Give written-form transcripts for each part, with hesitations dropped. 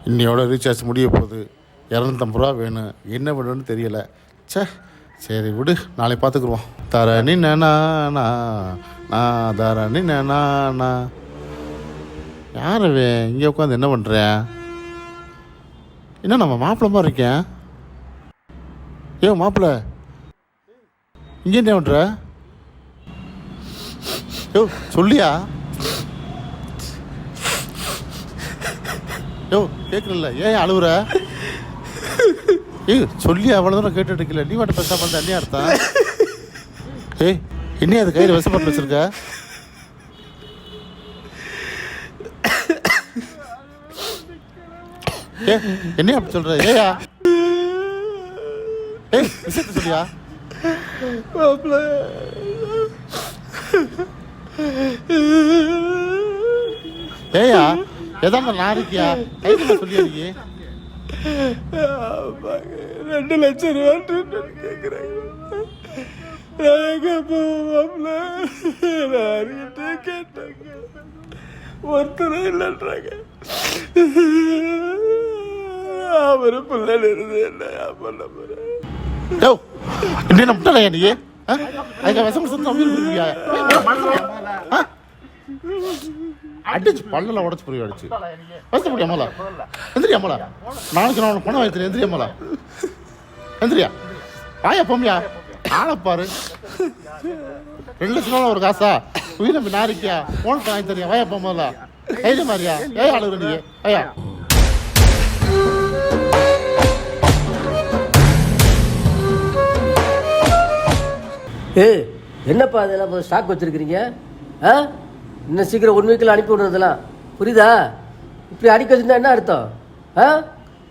இன்னையோட ரீசார்ஜ் முடிய போகுது. 250 ரூபா வேணும். என்ன வேணும்னு தெரியல. சே, சரி விடு, நாளை பார்த்துக்குருவோம். தரணி நானா நான் தரணி நானா. யாரவே இங்கே உட்காந்து என்ன பண்ணுறேன்? என்ன நம்ம மாப்பிள்ளை மாதிரி இருக்கேன்? ஏன் மாப்பிள்ளை இங்கே என்ன பண்ணுற? யோ சொல்லியா? யோ கேட்கல, ஏன் அழுவுற? ஏய் சொல்லி அவ்வளோ தூரம் கேட்டுட்டு இருக்கல, நீ மட்டும் பேசாம இருந்தா என்ன அர்த்தம்? ஏய் என்னையா அது கையில் விஷப்பட்டு வச்சிருக்க? ஏ என்னையா அப்படி சொல்ற? ஏயா ஏய் விஷயத்த சொல்லியா? ஏயா எதாங்க நாரிக்கியா? கையில் சொல்லியா நீ? 2 லட்சம் ரூபா கேட்குறாங்க. நான் எங்கே போவாப்ல? யார்கிட்ட கேட்டாங்க, ஒருத்தரும் இல்லைன்றாங்க. அவரு பிள்ளை இருந்து என்ன பண்ண போறேன்? என்ன முட்டாளையா நீ? அதுக்கு விஷம் சுத்தம் அடிச்சு பல்ல உடச்சு புரிய அடிச்சு வசப்படி அம்மாலா எந்திரியா அம்மாலா. நாளைக்கு நான் பணம் வைக்கிறேன். எந்திரியா அம்மாலா, எந்திரியா. வாயா பொம்மியா, ஆளப்பாரு. 2 லட்சம் ஒரு காசா? உயிரை நம்பி நாரிக்கியா? போனக்கு வாங்கி தரியா? வாயா பொம்மாலா, கைது மாதிரியா? ஏன் ஆளுகிற நீ? ஐயா என்னப்பா அதெல்லாம் ஸ்டாக் வச்சுருக்கிறீங்க? இன்னும் சீக்கிரம் 1 வீக்கில் அனுப்பி விடுறதெல்லாம் புரியுதா? இப்படி அடிக்க வச்சுருந்தா என்ன அர்த்தம்?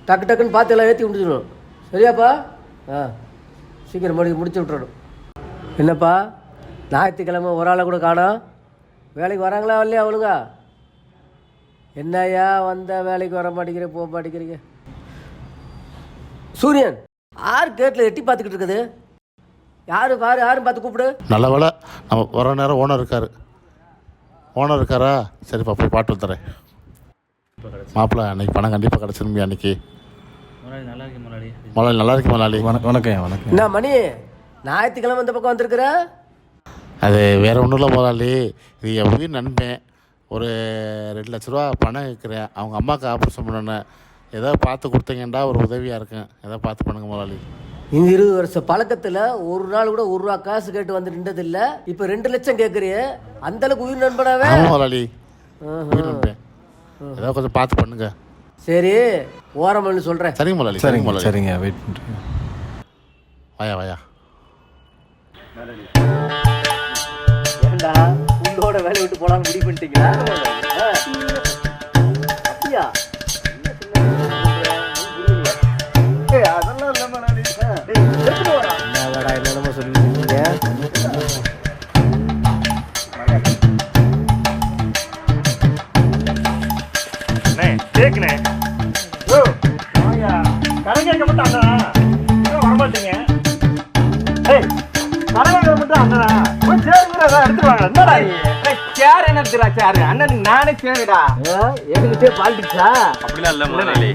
டக்கு டக்குன்னு பார்த்து எல்லாம் ஏற்றி முடிச்சிடணும். சரியாப்பா? சீக்கிரம் முடிச்சு விட்டுறணும். என்னப்பா ஞாயிற்றுக்கிழமை ஒரு ஆளை கூட காணோம்? வேலைக்கு வராங்களா இல்லையா அவளுங்க? என்னையா வந்த வேலைக்கு வர மாட்டேங்கிற, போக மாட்டேங்கிறீங்க? சூரியன் யார் கேட்டில் எட்டி பார்த்துக்கிட்டு இருக்குது? யாரும் பார்த்து கூப்பிடு. நல்ல வேலை நம்ம வர நேரம் ஓனர் இருக்காரா? சரிப்பா போய் பாட்டு தரேன். மாப்பிள்ள அன்னைக்கு பணம் கண்டிப்பாக கிடச்சிரும்பியா? அன்னைக்கு முதலாளி நல்லா இருக்கு முதலாளி. வணக்கம். என்ன மணி, ஞாயிற்றுக்கிழமை இந்த பக்கம் வந்திருக்கிற? அது வேற ஒன்றும் இல்லை முதலாளி, இது என் உயிர் நண்பேன். ஒரு 2 லட்ச ரூபா பணம் கேட்குறேன். அவங்க அம்மாவுக்கு ஆப்ரேஷன் பண்ணணும். ஏதோ பார்த்து கொடுத்தீங்கண்டா ஒரு உதவியாக இருக்கேன். ஏதோ பார்த்து பண்ணுங்க முதலாளி. இந்த 20 வருஷ பழக்கத்தில் ஒரு நாள் கூட 1 ரூபா காசு கேட்டு வந்து நின்றதில்லை. இப்போ 2 லட்சம் கேட்குறிய, அந்த அளவுக்கு உயிர் நண்பனாவே? முதலாளி உயிர் நண்பேன், ஏதோ கொஞ்சம் பார்த்து பண்ணுங்க. சரி ஓரம்னு சொல்கிறேன். சரிங்க முதலாளி. சரிங்க முதலாளி. சரிங்க, வெயிட் பண்ணுறேன். வாயா ஏண்டா உங்களோட வேலையை விட்டு போலான்னு முடிவு பண்ணிட்டீங்களா? அப்படியா? அதெல்லாம் இல்லைம்மா. நான் என்னென்னமோ சொல்லிருக்கீங்க. கேட்குனே கடன் கேட்க மட்டும் அண்ணா வரமாட்டீங்க. கடன் கேட்க மட்டும் அண்ணா எடுத்துருவாங்க. என்னடா சேர் என்ன எடுத்துடா? சேரு அண்ணனுக்கு நானே சேருடா. என்கிட்டே பாலிட்டிக்ஸா? அப்படிலாம் இல்லை முதலாளி.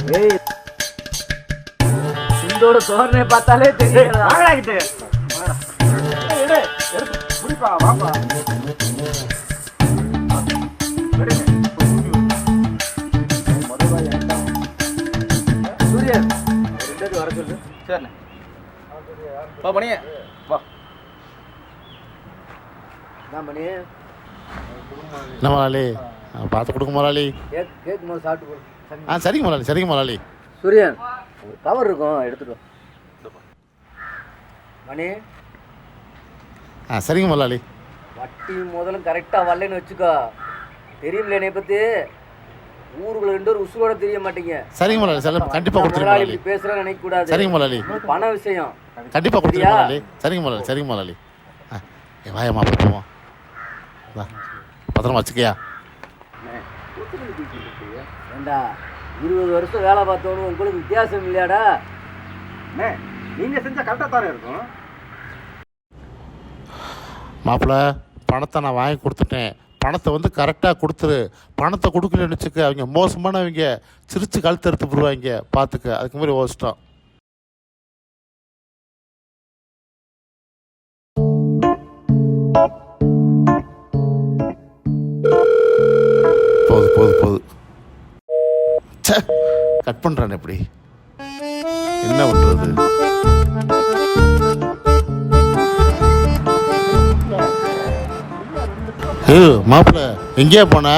இதோட சோர்னை பார்த்தாலே தெரியும். சூரியன் வர சொல்லு. சரிண்ணே வா மணி வா. மணி என்ன முதலாளி பார்த்து கொடுங்க முதலாளி. கேட்கும் போது சாப்பிட்டு. சரிங்க முதலாளி. சரிங்க முதலாளி. சூரியன் கவர் இருக்கும், எடுத்துட்டு மணி. சரிங்க முதலாளி. வட்டி முதலும் கரெக்டாக வரலன்னு வச்சுக்கோ, தெரியுமில்ல என்னை பற்றி? ஊருக்குள்ள 2 பேரும் உசுரோட தெரிய மாட்டீங்க. சரிங்க முதலாளி. சரி கண்டிப்பாக கொடுத்துருங்க. இப்படி பேசுகிறேன்னு நினைக்கக்கூடாது. சரிங்க முதலாளி. பண விஷயம் கண்டிப்பாக கொடுத்துருங்க முதலாளி. சரிங்க முதலாளி. சரிங்க முதலாளி. வாயம்மா போவோம். பத்திரமா வச்சுக்கியா? ஏண்டா 20 வருஷம் வேலை பார்த்தவனும் உங்களுக்கு வித்தியாசம் இல்லையாடா? நீங்க செஞ்சா கரெக்டாக தானே இருக்கும். மாப்பிள்ள பணத்தை நான் வாங்கி கொடுத்துட்டேன். பணத்தை வந்து கரெக்டாக கொடுத்துரு. பணத்தை கொடுக்கலன்னு வச்சுக்க அவங்க மோசமானவங்க, சிரித்து கழுத்து எடுத்து போடுவாங்க, பார்த்துக்க. அதுக்கு மாதிரி ஓசிட்டோம். போது போது போது கட் பண்ணுறான். எப்படி என்ன பண்ணுறது? மாப்பிள்ள எங்கேயா போன?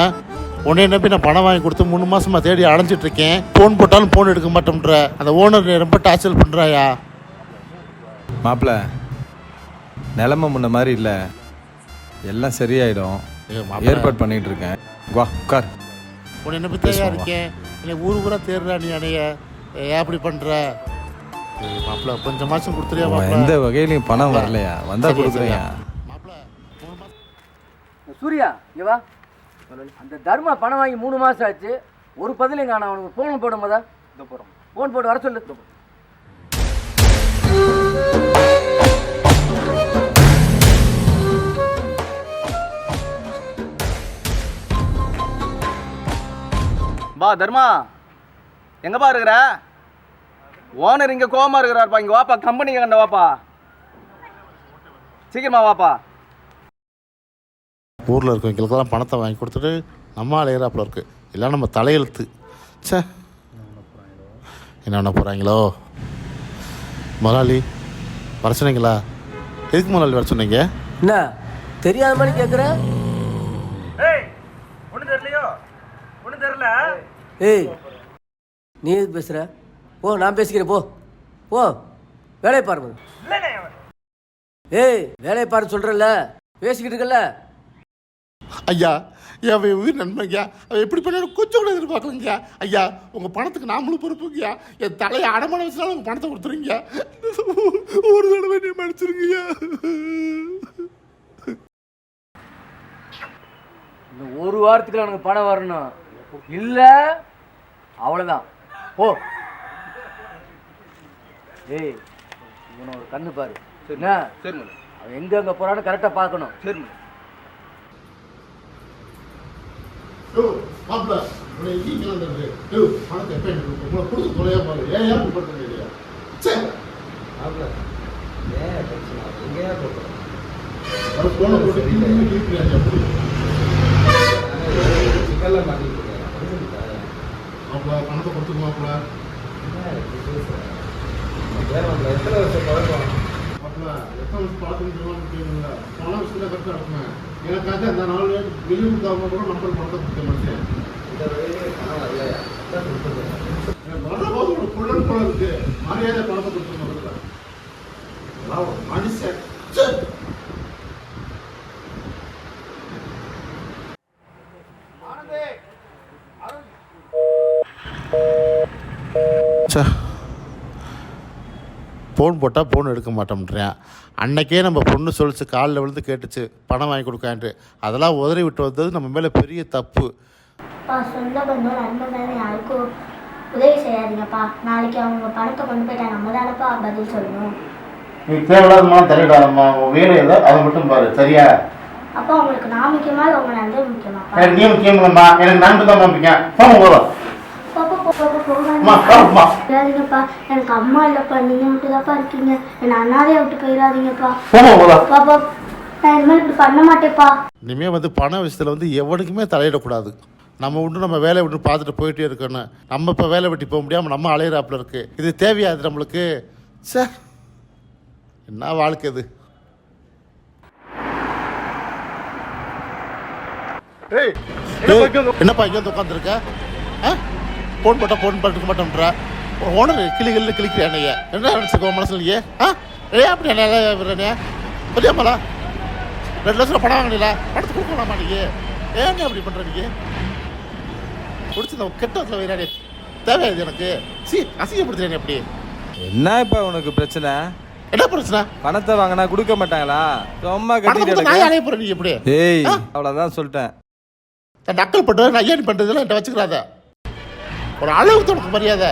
உடனே நம்பி நான் பணம் வாங்கி கொடுத்து 3 மாசமா தேடி அலைஞ்சிட்டு இருக்கேன். ஃபோன் போட்டாலும் ஃபோன் எடுக்க மாட்டேன்ற. அந்த ஓனர் ரொம்ப டார்ச்சர் பண்ணுறாயா? மாப்பிள்ள நிலைமை முன்ன மாதிரி இல்லை, எல்லாம் சரியாயிடும். ஏற்பாடு பண்ணிட்டு இருக்கேன். வா உட்கார். உன்னை நம்பி தேவையா இருக்கேன். இல்லை ஊர் ஊரா தேடுறா நீ அணைய. ஏன் அப்படி பண்ணுற? மாப்பிள்ள கொஞ்சம் மாசம் கொடுத்துறியா? எந்த வகையிலையும் பணம் வரலையா? வந்தா கொடுக்குறியா? சூர்யா இங்க வா. அந்த தர்மா பணம் வாங்கி 3 மாசம் ஆச்சு, ஒரு பதிலையும் காணோம். அவனுக்கு ஃபோன் போடும் போதா? ஃபோன் போட்டு வர சொல்லு. பா தர்மா, எங்கப்பா இருக்கிற? ஓனர் இங்க கோவமா இருக்கிறாருப்பா. இங்க வாப்பா, கம்பெனிக்கு கண்ட வாப்பா, சீக்கிரமா வாப்பா. ஊரில் இருக்கவங்களுக்கெல்லாம் பணத்தை வாங்கி கொடுத்துட்டு நம்ம அலையிறாப்புல இருக்கு. இல்லை நம்ம தலையெழுத்து. சே என்ன பண்ண போகிறாங்களோ? முதலாளி வர சொன்னீங்களா? எதுக்கு முதலாளி வர சொன்னீங்க? என்ன தெரியாத மாதிரி கேட்குற? ஒன்றும் தெரியலையோ? ஒன்றும் தெரியல. ஏய் நீ எதுக்கு பேசுகிற? போ, நான் பேசிக்கிறேன். போ போ, வேலையை பாருங்க. ஏய் வேலையை பாரு சொல்கிறல்ல, பேசிக்கிட்டு இருக்கல. ஐயா என் உயிர் நண்பங்கய்யா, அவன் எப்படி பண்ணாலும் கொஞ்சம் கூட எதிர்பார்க்கலங்கய்யா. ஐயா உங்கள் பணத்துக்கு நாமளும் பொறுப்புங்கய்யா. என் தலையை அடமான வச்சுனாலும் உங்கள் பணத்தை கொடுத்துருங்க. ஒரு தடவை நீ மன்னிச்சிருங்கய்யா. இந்த ஒரு வாரத்துக்குள்ள எனக்கு பணம் வரணும், இல்லை அவ்வளோதான். ஓ ஏய் இவனை ஒரு கண்ணு பாரு. என்ன சரி, அவன் எங்கே போகிறான்னு கரெக்டாக பார்க்கணும். சரி. மாப்பிள்ள பணத்தை எப்போ உங்களை கொடுத்து தொலையா பாரு. ஏன் ஏன் பண்ணுறது இல்லையா? சரி போன போட்டு மாப்பிள்ள பணத்தை கொடுத்துக்கு மாப்பிள்ள. எத்தனை வருஷம் மாப்பிள்ள எத்தனை வருஷம் பார்த்துன்னு கேட்குங்களா? பண விஷயத்தில் கரெக்டாக இருக்குமே. எனக்காக அந்த 4 வெளியூர் கவர்மெண்ட் கூட நம்பர் பணத்தை கொடுத்த மனுஷன். வரபோது ஒரு புள்ளன் போல இருக்கு. மரியாதை பணத்தை கொடுத்த மாதிரி மனுஷன். ஃபோன் போட்டால் ஃபோன் எடுக்க மாட்டோம்ன்றேன். அன்னைக்கே நம்ம பொண்ணு சொல்லிச்சு, காலில் விழுந்து கேட்டுச்சு பணம் வாங்கி கொடுக்கான்ட்டு. அதெல்லாம் உதறி விட்டு வந்தது நம்ம மேலே பெரிய தப்பு. சொந்த பந்தம் நண்பன் தானே, யாருக்கும் உதவி செய்யாதீங்கப்பா. நாளைக்கு அவங்க பணத்தை கொண்டு போயிட்டா நம்ம தானப்பா பதில் சொல்லணும். நீ தேவையில்லாதம்மா தலையிடாதம்மா. உன் வேலை ஏதோ அதை மட்டும் பாரு, சரியா? அப்பா உங்களுக்கு நான் முக்கியமா இல்லை உங்க நண்பன் முக்கியமாப்பா? எனக்கு நீ முக்கியம் இல்லைம்மா, எனக்கு நண்பன் தான் முக்கியம். போங்க போதும். போகாதீங்கப்பா. எனக்கு அம்மா இல்லப்பா, நீங்க மட்டும் தான்ப்பா இருக்கீங்க. என்ன அண்ணாதைய விட்டு போயிடாதீங்கப்பா. பாப்பா நான் இனிமேல் இப்படி பண்ண மாட்டேப்பா. இனிமேல் வந்து பண விஷயத்தில் வந்து எவனுக்குமே தலையிடக்கூடாது. நம்ம விட்டு நம்ம வேலையை விட்டு பார்த்துட்டு போயிட்டே இருக்கணும். நம்ம இப்போ வேலை வெட்டி போக முடியாமல் நம்ம அலையிறாப்புல இருக்கு. இது தேவையாது நம்மளுக்கு? சே என்ன வாழ்க்கை இது? என்னப்பா இங்கே வந்து உட்காந்துருக்க? ஃபோன் போட்டால் ஃபோன் பண்ணிக்க மாட்டோம்ன்றா. ஓனர் கிளிகள் கிளிக்கிறேன். என்ன நினச்சிக்கோ மனசில் நீ? அப்படி என்ன விடுறேனே தெரியாமலா? 2 லட்சம் பணம் வாங்கினீங்களா? பணத்தை கொடுக்கலாமா நீ? ஏன் அப்படி பண்ணுற நீ? பிடிச்சி கெட்டத்தில் வைரானே தேவையாது எனக்கு. அசிங்கப்படுத்துறேன். எப்படி என்ன இப்போ உனக்கு பிரச்சனை? என்ன பிரச்சனை? பணத்தை வாங்கினா கொடுக்க மாட்டாங்களா? சும்மா கட்டிட்டு நான் அலைய போறேன். நீ எப்படி? ஏய் அவ்வளோதான் சொல்லிட்டேன். நக்கல் பண்ணுறது நான் ஏன் பண்ணுறதுலாம் என்கிட்ட வச்சுக்கிறாத. ஒரு அளவுக்கு உனக்கு மரியாதை.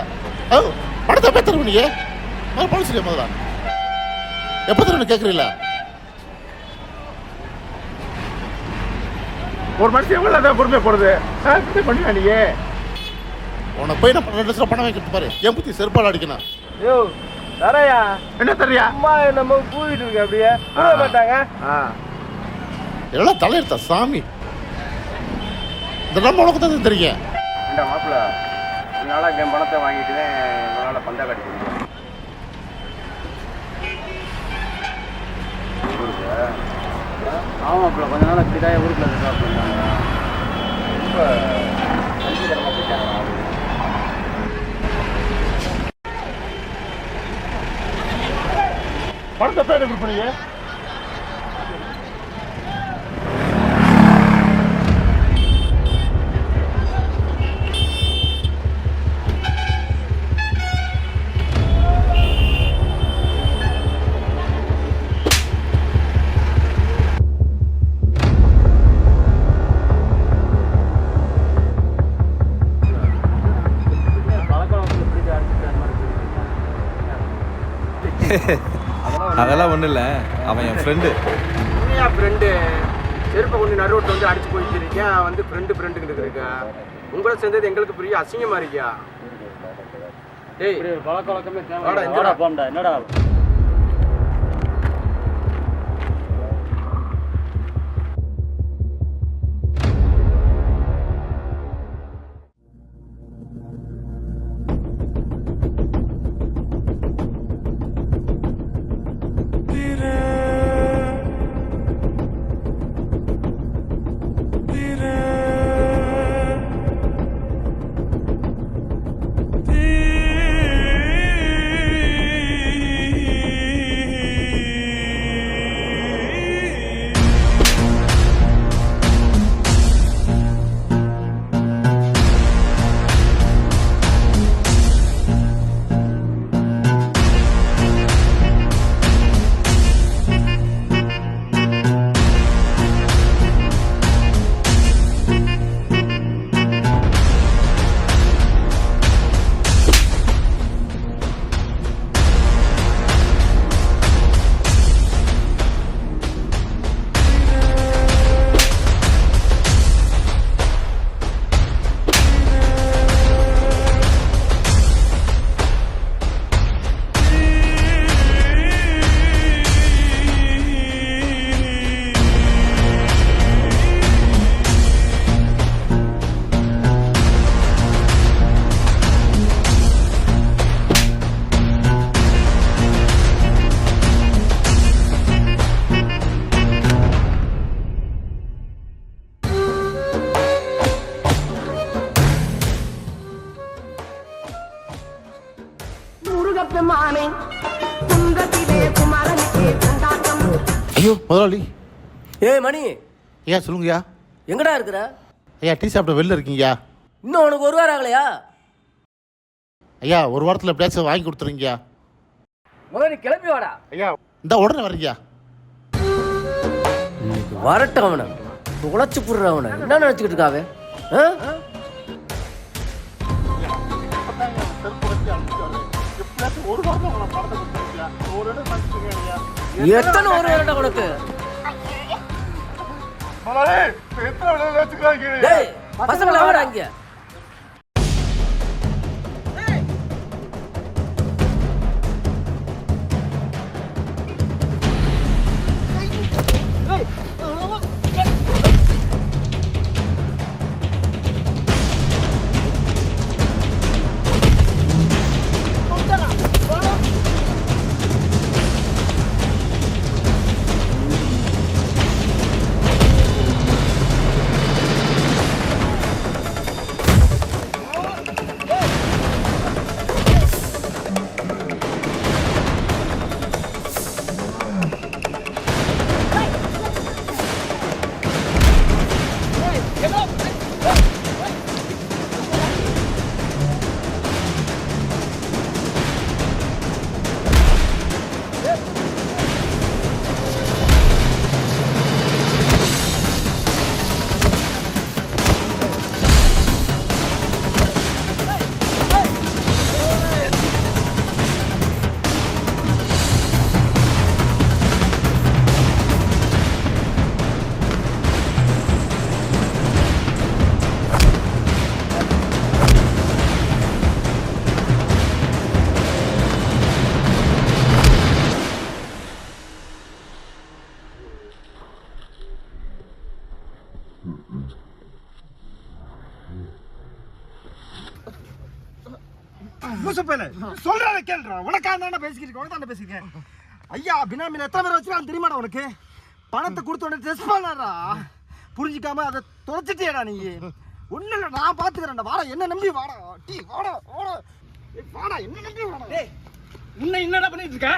பணத்தை எப்போ தருவ நீ? பணம் சொல்லிய முதல்ல எப்போ தருவன்னு கேட்குறீங்களா? ஒரு மனுஷன் எவ்வளோ தான் பொறுமையாக போடுது இப்படி பண்ணியா நீ உனக்கு போய் நான் 2 லட்சம் பணம் வைக்கிறது பாரு என் புத்தி செருப்பால் அடிக்கணும். யோ தரையா என்ன தெரியா அம்மா நம்ம கூவிட்டு இருக்கு அப்படியே மாட்டாங்க. எல்லாம் தலையெடுத்தா சாமி இந்த நம்ம உனக்கு தான் தெரியும். இந்த மாப்பிள்ள இதனால என் பணத்தை வாங்கிட்டு தான் இதனால பந்தா கட்டிக்கிறீங்க. ஆமாம் மாப்பிள்ள கொஞ்ச நாள் இப்படிதான் ஊருக்குள்ள இருக்கா அப்படின்னாங்க. ரொம்ப கல்விகரமாக போயிட்டாங்க. பணத்தை பேர் எப்படி பண்ணீங்க? அதெல்லாம் ஒன்றும் இல்லை, அவன் என் ஃப்ரெண்டு. உண்மையா ஃப்ரெண்டு செருப்பை கொண்டு நடுவோட்டு வந்து அடிச்சு போயிட்டு இருக்கேன். வந்து ஃப்ரெண்டுக்கிட்டு இருக்கா. உங்களை சேர்ந்தது எங்களுக்கு பெரிய அசிங்கமா இருக்கியா? டேய் பழக்க வழக்கமே என்னடா ஐயோ முதலாளி. ஏய் மணி, ஐயா சொல்லுங்கய்யா. எங்கடா இருக்கிற? ஐயா டீ சாப்பிட்ட வெளில இருக்கீங்கய்யா. இன்னும் உனக்கு 1 வாரம் ஆகலையா? ஐயா 1 வாரத்தில் எப்படியாச்சும் வாங்கி கொடுத்துருங்கய்யா. முதல்ல நீ கிளம்பி வாடா. ஐயா இந்த உடனே வரீங்கய்யா. வரட்டும் அவனை உழைச்சி புடுற அவனை என்ன நினச்சிக்கிட்டு இருக்காவே? எத்தனை 1 வாரம்டா உனக்கு? பசங்களை வாடா இங்க. சொல்றத கேள்றா. உனக்காக தானே பேசிக்கிட்டு உனக்கு தானே பேசிக்கிறேன். ஐயா பினாமில எத்தனை பேர் வச்சுருக்கான்னு தெரியுமாடா உனக்கு? பணத்தை கொடுத்த உடனே டெஸ்ட் பண்ணாரா, புரிஞ்சிக்காம அதை தொலைச்சிட்டியடா நீ. ஒன்றும் இல்லை, நான் பார்த்துக்கிறேன்டா. வாடா, என்ன நம்பி வாடா. டீ வாடா வாடா வாடா, என்ன நம்பி வாடா. டேய் உன்னை என்னடா பண்ணிட்டு இருக்க?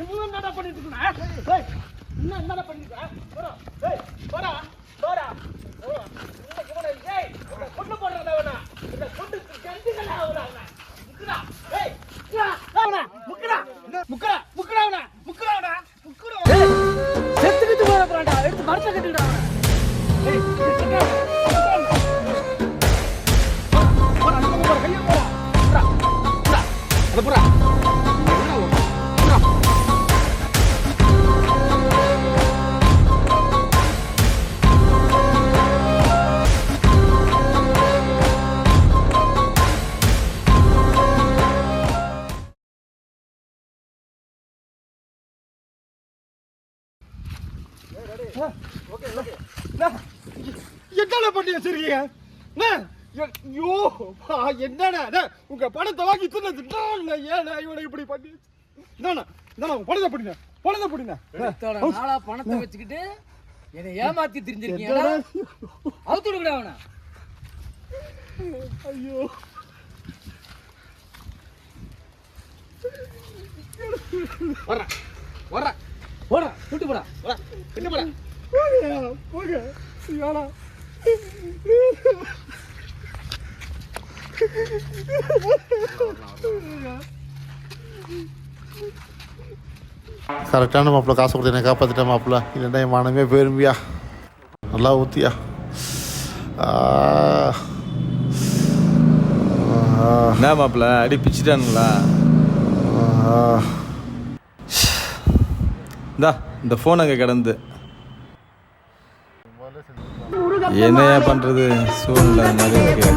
என்னடா பண்ணிட்டு இருக்க? டேய் என்ன என்னடா பண்ணிட்டு இருக்க? போடா டேய் போடா போடா. கொண்டு போடுறதா வேணா, இந்த கொண்டு கண்டிங்களா அவராங்க. முக்குடா டேய் அவனா முக்குடா முக்குடா முக்குடாவனா முக்குடாவனா முக்குடா. டேய் செத்துக்கிட்டு போற போறாடா, எடுத்து மரத்தை கட்டிடா. டேய் போடா போடா கைய போடா. போடா அத போடா. என்னடா பண்ணி வச்சிருக்கீங்க? ஐயோ என்னடா உங்க பணத்தை வாங்கி தின்னது ஏன் இவனை இப்படி பண்ணி பணத்தை பிடிங்க பணத்தை பிடிங்க. நாளா பணத்தை வச்சுக்கிட்டு என்னை ஏமாத்தி தெரிஞ்சிருக்கீங்க. அவுத்து விடுங்கடா அவனை. ஐயோ வர்றா வர்றா போடா விட்டு போடா. வர்றா என்ன போடா போங்க யாரா. கரெக்டான மாப்பிள்ள காசு கொடுத்து என்னை காப்பாற்றிட்டேன் மாப்பிள்ள. இல்லைன்னா என் மனமே போயிரும்பியா. நல்லா ஊற்றியா. என்ன மாப்பிள்ள அடி பிச்சுட்டானுங்களா? இந்தா இந்த ஃபோன் அங்கே கிடந்து என்னையா பண்ணுறது, சூழ்நிலை மாதிரி இருக்கு.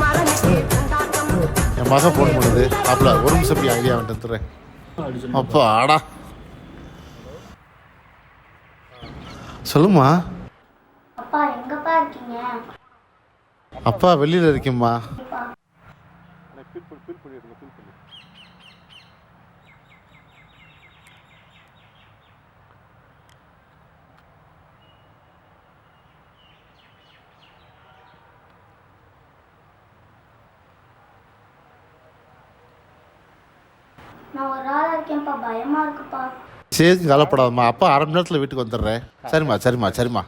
என் மகன் ஃபோன் பண்ணுது. மாப்பிள்ள ஒரு நிமிஷம் போய் ஐடியா வந்துட்டுறேன். அப்பா ஆடா சொல்லுமா. அப்பா எங்கப்பா இருக்கீங்க? அப்பா வெளியில் இருக்கேம்மா. நான் ஒரு ஆளா இருக்கேன்ப்பா, பயமா இருக்குப்பா. சரி கவலைப்படாதம்மா. அப்பா அரை மணி நேரத்தில் வீட்டுக்கு வந்துடுறேன். சரிம்மா சரிம்மா சரிம்மா.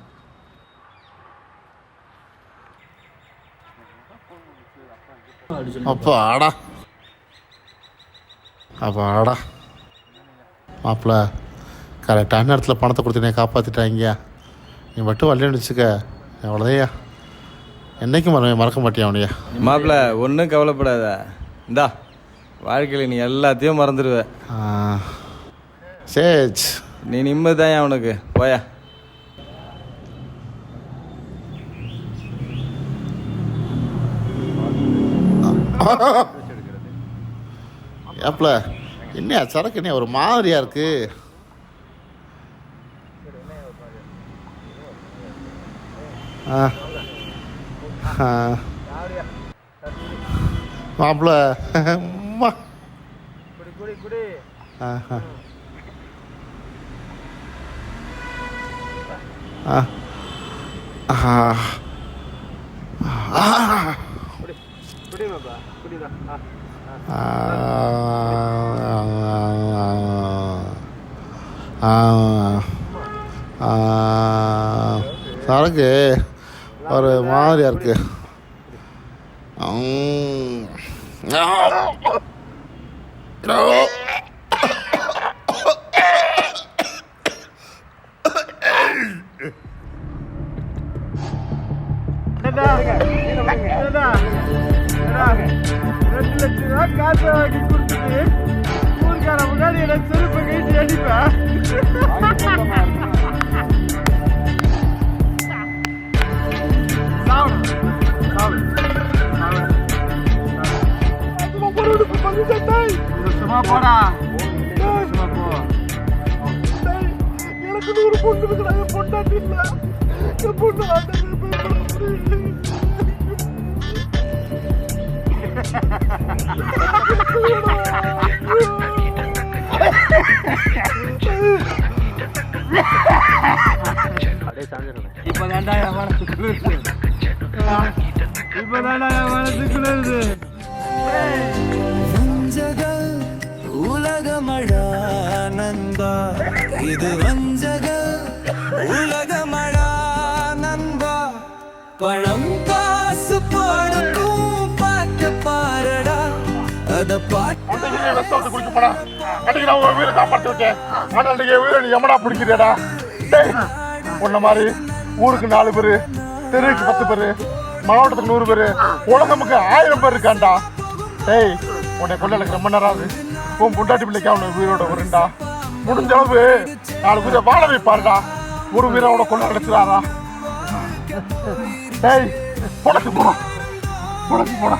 அப்பா ஆடா அப்பா ஆடா மாப்பிள்ள கரெக்டான நேரத்தில் பணத்தை கொடுத்து காப்பாற்றிட்டாங்கய்யா. நீ மட்டும் வரலன்னு வச்சுக்க எவ்வளோதையா. என்றைக்கும் மறக்க மாட்டியா அவனையா. மாப்பிள்ள ஒன்றும் கவலைப்படாத. இந்தா வாழ்க்கையில் நீ எல்லாத்தையும் மறந்துடுவ. சேச் நீ நிம்மதிதான் அவனுக்கு போயா. ஏப்ல என்ன சரக்கு என்ன ஒரு மாதிரியா இருக்கு. மாப்பிள்ள சரக்கு ஒரு மாதிரியா இருக்கு. காசை வாங்கி கொடுத்துட்டு ஊருக்கார முன்னாடி எனக்கு செருப்பை கைட்டு அடிப்பேன். போடா எனக்கு ஒரு பொண்ணு பொண்டாட்டி இல்லை பொண்ணு உலகமடா நண்பா இது வஞ்சக உலகமடா நண்பா பணம் காசு பணக்கும் பார்க்க பாரடா அத குடிக்க போனா அன்னைக்கு நான் உன் உயிரை காப்பாற்றி விட்டேன் ஆனால் அன்னைக்கு உயிரை நீ எமடா பிடிக்கிறேடா உன்ன மாதிரி ஊருக்கு 4 பேரு தெருவுக்கு 10 பேரு மாவட்டத்துக்கு 100 பேரு உலகமுக்கு 1000 பேர் இருக்காண்டா டேய் உன்னை கொள்ள எனக்கு ரொம்ப நேரம் ஆகுது உன் பொண்டாட்டி பிள்ளைக்கு அவனை உயிரோட வருண்டா முடிஞ்ச அளவு 4 பேரை வாழ வைப்பாருடா ஒரு உயிரை அவனை கொள்ள அடைச்சிடாரா டேய் புடக்கு போடா உலகமடா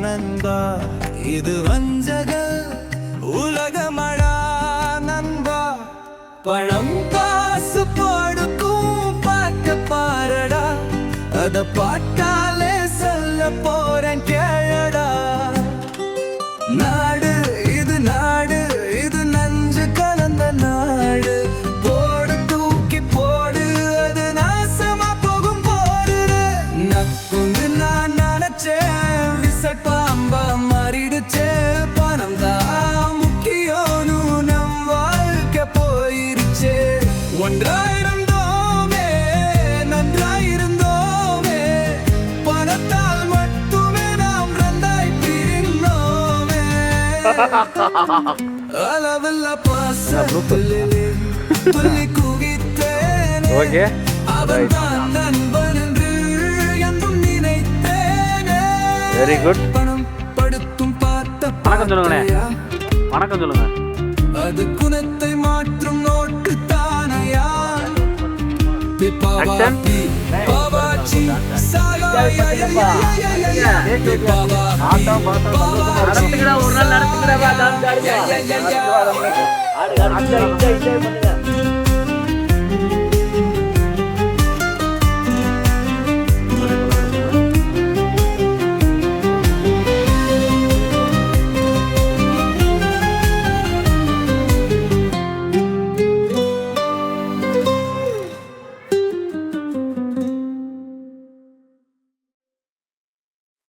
நண்பா இது வஞ்சக உலகமடா நண்பா பணம் காசு படுக்கும் பார்க்க பாரடா அத பார்த்தாலே சொல்ல போறேன் கேளடா நாடு இது நஞ்சு கலந்த நாடு போடு தூக்கி போடு அது நாசமா போகும் போடு நக்குந்து நான் நினைச்சேன் விசட் பாம்பா மாறிடுச்சே பணம் தான் முக்கியோனு நம் வாழ்க்கை போயிருச்சே ஒன்றாயிருந்தோமே நன்றாயிருந்தோமே பணத்தால் மட்டுமே நாம் ரெண்டாய் பிரிந்தோமே அளவில்லா பாசத்திலே துள்ளி குவித்தேனே ஓகே அவன் தான் நண்பன் என்று என்றும் நினைத்தேனே வெரி குட் பணம் படுத்தும் பார்த்த வணக்கம் சொல்லுங்கண்ணே. வணக்கம் சொல்லுங்க. அது குணத்தை மாற்றும் நோட்டு தானையா Action. பாபாச்சி நடத்துக்கிறா ஒரு நாள் நடத்துக்கிறா